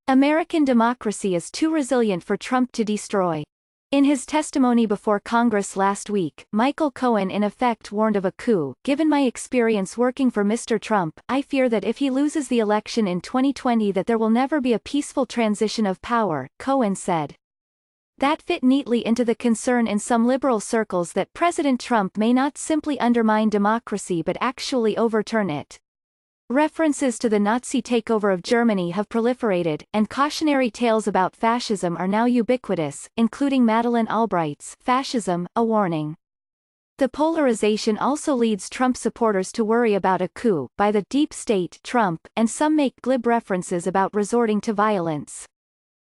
American democracy is too resilient for Trump to destroy. In his testimony before Congress last week, Michael Cohen in effect warned of a coup. Given my experience working for Mr. Trump, I fear that if he loses the election in 2020 that there will never be a peaceful transition of power, Cohen said. That fit neatly into the concern in some liberal circles that President Trump may not simply undermine democracy but actually overturn it. References to the Nazi takeover of Germany have proliferated, and cautionary tales about fascism are now ubiquitous, including Madeleine Albright's Fascism, a Warning. The polarization also leads Trump supporters to worry about a coup by the deep state, Trump, and some make glib references about resorting to violence.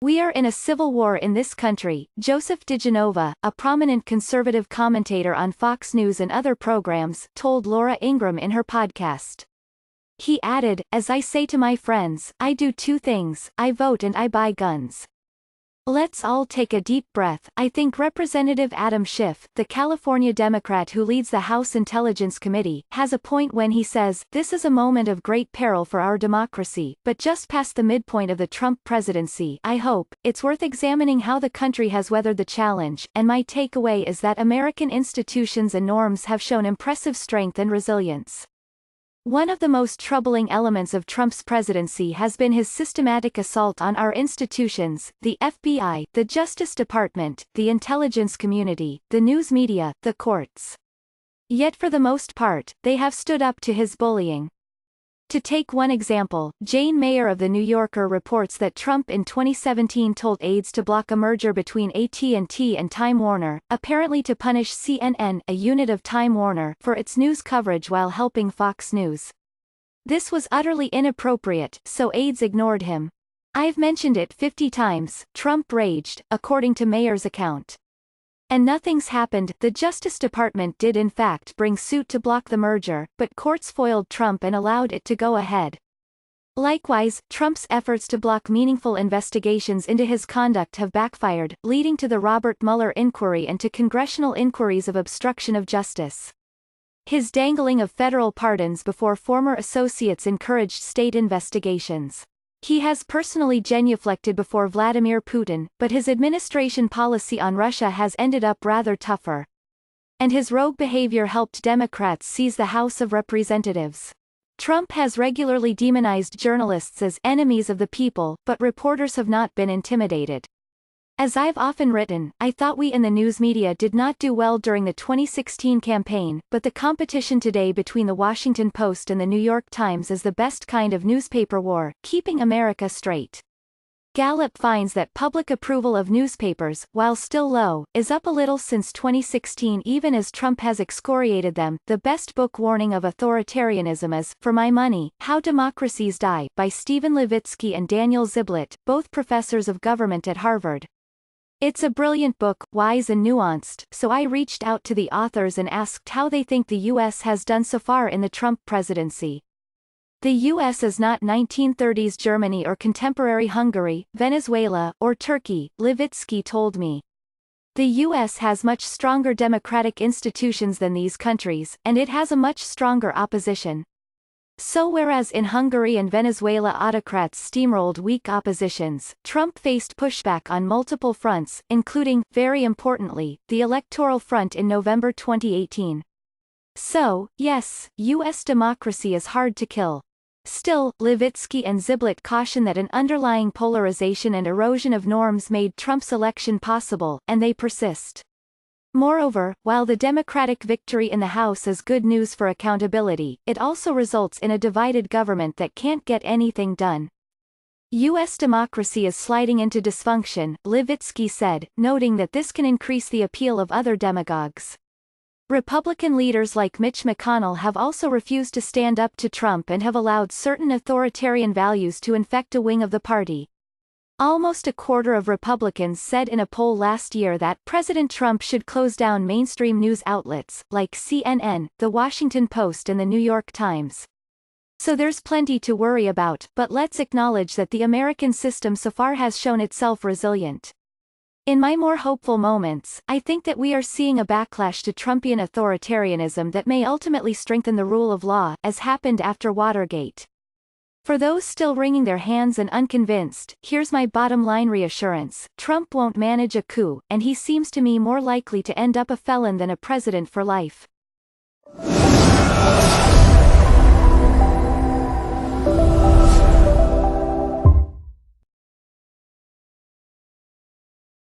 We are in a civil war in this country, Joseph DiGenova, a prominent conservative commentator on Fox News and other programs, told Laura Ingraham in her podcast. He added, "As I say to my friends, I do two things, I vote and I buy guns." Let's all take a deep breath. I think Representative Adam Schiff, the California Democrat who leads the House Intelligence Committee, has a point when he says, "This is a moment of great peril for our democracy, but just past the midpoint of the Trump presidency, I hope, it's worth examining how the country has weathered the challenge, and my takeaway is that American institutions and norms have shown impressive strength and resilience." One of the most troubling elements of Trump's presidency has been his systematic assault on our institutions, the FBI, the Justice Department, the intelligence community, the news media, the courts. Yet for the most part, they have stood up to his bullying. To take one example, Jane Mayer of The New Yorker reports that Trump in 2017 told aides to block a merger between AT&T and Time Warner, apparently to punish CNN, a unit of Time Warner, for its news coverage while helping Fox News. This was utterly inappropriate, so aides ignored him. "I've mentioned it 50 times, Trump raged, according to Mayer's account. And nothing's happened. The Justice Department did in fact bring suit to block the merger, but courts foiled Trump and allowed it to go ahead. Likewise, Trump's efforts to block meaningful investigations into his conduct have backfired, leading to the Robert Mueller inquiry and to congressional inquiries of obstruction of justice. His dangling of federal pardons before former associates encouraged state investigations. He has personally genuflected before Vladimir Putin, but his administration policy on Russia has ended up rather tougher. And his rogue behavior helped Democrats seize the House of Representatives. Trump has regularly demonized journalists as enemies of the people, but reporters have not been intimidated. As I've often written, I thought we in the news media did not do well during the 2016 campaign, but the competition today between the Washington Post and the New York Times is the best kind of newspaper war, keeping America straight. Gallup finds that public approval of newspapers, while still low, is up a little since 2016 even as Trump has excoriated them. The best book warning of authoritarianism is, for my money, How Democracies Die, by Stephen Levitsky and Daniel Ziblatt, both professors of government at Harvard. It's a brilliant book, wise and nuanced, so I reached out to the authors and asked how they think the U.S. has done so far in the Trump presidency. The U.S. is not 1930s Germany or contemporary Hungary, Venezuela, or Turkey, Levitsky told me. The U.S. has much stronger democratic institutions than these countries, and it has a much stronger opposition. So whereas in Hungary and Venezuela autocrats steamrolled weak oppositions, Trump faced pushback on multiple fronts, including, very importantly, the electoral front in November 2018. So, yes, U.S. democracy is hard to kill. Still, Levitsky and Ziblatt caution that an underlying polarization and erosion of norms made Trump's election possible, and they persist. Moreover, while the Democratic victory in the House is good news for accountability, it also results in a divided government that can't get anything done. U.S. democracy is sliding into dysfunction, Levitsky said, noting that this can increase the appeal of other demagogues. Republican leaders like Mitch McConnell have also refused to stand up to Trump and have allowed certain authoritarian values to infect a wing of the party. Almost a quarter of Republicans said in a poll last year that President Trump should close down mainstream news outlets, like CNN, The Washington Post and The New York Times. So there's plenty to worry about, but let's acknowledge that the American system so far has shown itself resilient. In my more hopeful moments, I think that we are seeing a backlash to Trumpian authoritarianism that may ultimately strengthen the rule of law, as happened after Watergate. For those still wringing their hands and unconvinced, here's my bottom line reassurance: Trump won't manage a coup, and he seems to me more likely to end up a felon than a president for life.